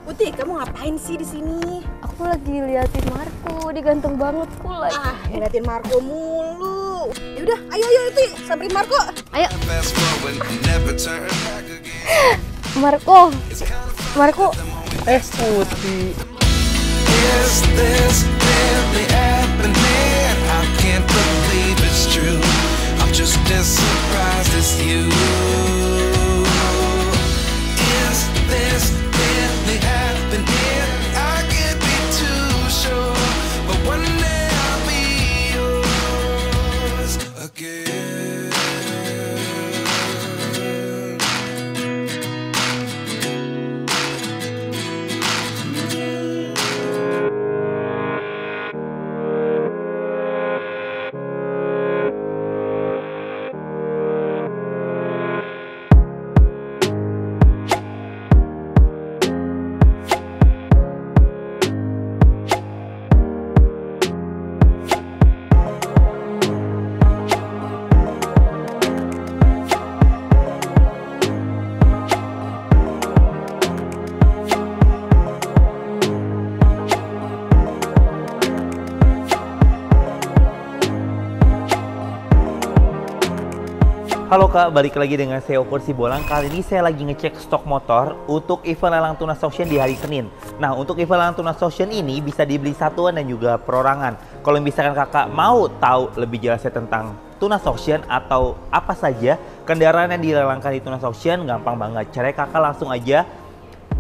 Putih, kamu ngapain sih di sini? Aku lagi liatin Marco, dia ganteng banget kok lagi. Ngeliatin Marco mulu. Yaudah, ayo itu samperin Marco. Ayo. Marco. Putih. Is this really happening? I can't believe it's true. I'm just as surprised as you. Is this really happening? I can't be too sure, but one day I'll be yours again. Halo Kak, balik lagi dengan saya Opur Sibolang. Kali ini saya lagi ngecek stok motor untuk event lelang tunas auction di hari Senin. Nah, untuk event lelang tunas auction ini bisa dibeli satuan dan juga perorangan. Kalau misalkan Kakak mau tahu lebih jelasnya tentang tunas auction atau apa saja kendaraan yang dilelangkan di tunas auction, gampang banget. Caranya Kakak langsung aja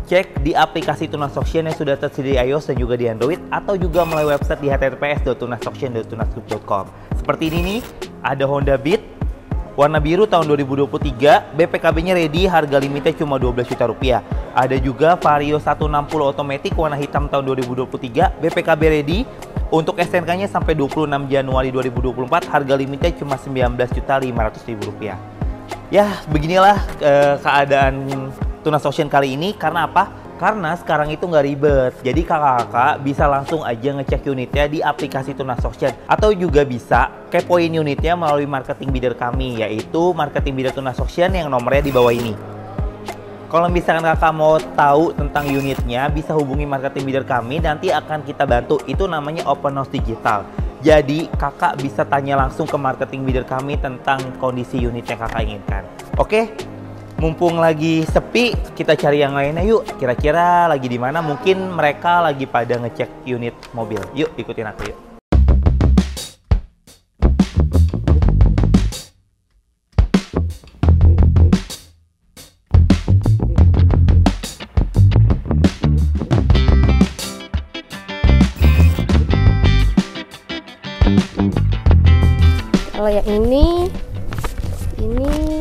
cek di aplikasi Tunas Auction yang sudah tersedia di iOS dan juga di Android, atau juga melalui website di https://tunasauction.tunasgroup.com. Seperti ini nih, ada Honda Beat warna biru tahun 2023, BPKB-nya ready, harga limitnya cuma 12 juta rupiah. Ada juga Vario 160 automatic warna hitam tahun 2023, BPKB ready. Untuk STNK-nya sampai 26 Januari 2024, harga limitnya cuma 19.500.000 rupiah. Ya, beginilah keadaan Tunas Auction kali ini. Karena apa? Karena sekarang itu nggak ribet, jadi kakak-kakak bisa langsung aja ngecek unitnya di aplikasi Tunas Auction, atau juga bisa kepoin unitnya melalui marketing bidder kami, yaitu marketing bidder Tunas Auction yang nomornya di bawah ini. Kalau misalkan kakak mau tahu tentang unitnya, bisa hubungi marketing bidder kami, nanti akan kita bantu. Itu namanya open house digital. Jadi kakak bisa tanya langsung ke marketing bidder kami tentang kondisi unit yang kakak inginkan. Oke? Mumpung lagi sepi, kita cari yang lainnya yuk. Kira-kira lagi di mana? Mungkin mereka lagi pada ngecek unit mobil. Yuk, ikutin aku yuk. Kalau yang ini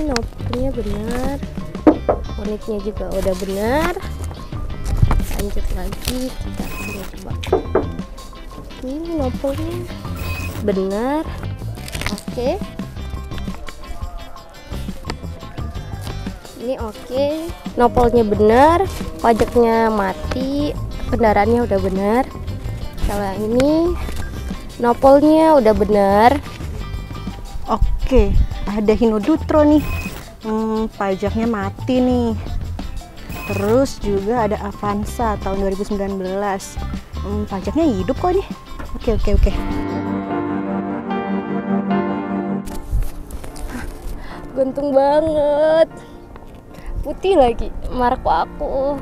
novelnya benar, uniknya juga udah benar. Lanjut lagi, kita coba. Ini novelnya benar, oke. Ini oke, novelnya benar, pajaknya mati, kendaraannya udah benar. Kalau yang ini novelnya udah benar. Oke, ada Hino Dutro nih. Pajaknya mati nih. Terus juga ada Avanza tahun 2019. Pajaknya hidup kok nih. Oke. Ganteng banget. Putih lagi, Marco aku.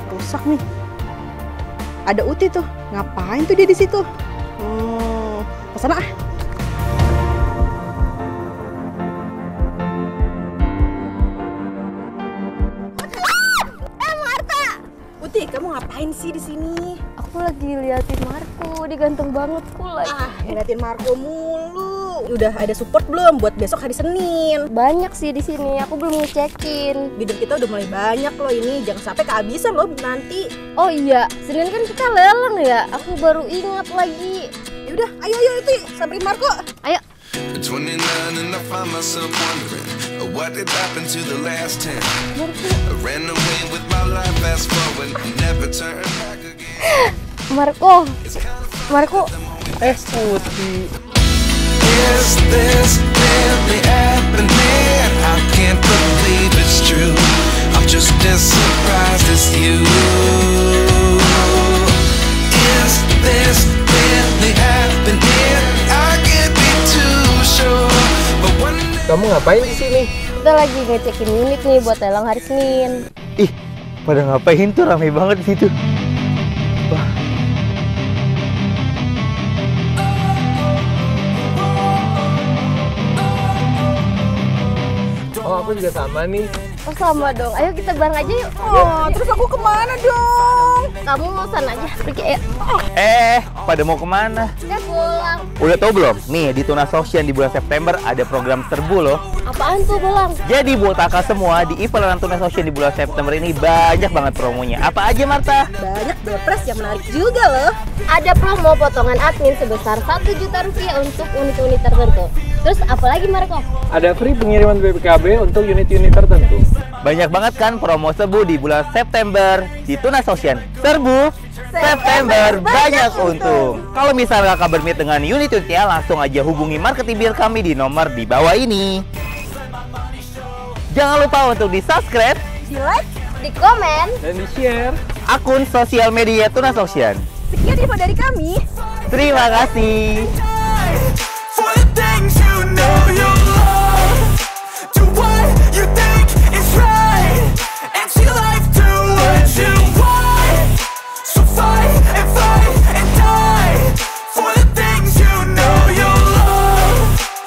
Rusak nih. Ada Uti tuh. Ngapain tuh dia di situ? Kesana ah. Marta. Uti, kamu ngapain sih di sini? Aku lagi liatin Marco, dia ganteng banget kok lagi. Ngeliatin Marco mulu. Udah ada support belum buat besok hari Senin? Banyak sih di sini, aku belum ngecekin. Bidder kita udah mulai banyak loh ini, jangan sampai kehabisan loh nanti. Oh iya, Senin kan kita lelang ya, aku baru ingat lagi. Yaudah, ayo itu samperin Marco. Ayo. 29 and I find myself wondering What did happen to the last 10? I ran away with my life, fast forward, never turn back again. Marco, Putih. Is this really happening? I can't believe it's true. I'm just as surprised as you. Is this really happening? I can't be too sure, but one day. Kamu ngapain di sini? kita lagi ngecekin unit nih buat lelang hari Senin. Ih, pada ngapain tuh, rame banget di situ. Wah. Oh, aku juga sama nih. Oh sama dong, ayo kita bareng aja yuk. Oh, terus aku kemana dong? Kamu mau sana aja, pergi ya. Pada mau kemana? Udah pulang. Udah tau belum? Nih, di Tunas Ocean di bulan September ada program serbu loh. Apaan tuh pulang? Jadi buat kakak semua, di event lelang Tunas Ocean di bulan September ini banyak banget promonya. Apa aja, Marta? Banyak depres yang menarik juga loh. Ada promo potongan admin sebesar Rp1 juta untuk unit-unit tertentu. Terus apalagi Marco? Ada free pengiriman BPKB untuk unit-unit tertentu. Banyak banget kan promo serbu di bulan September di Tunas Ocean. Serbu September banyak untung. Kalau misalnya kakak berminat dengan unit-unitnya, langsung aja hubungi marketing bir kami di nomor di bawah ini. Jangan lupa untuk di-subscribe, Di like, Di komen. Dan di-share. akun sosial media Tunas Ocean. sekian info dari kami. Terima kasih.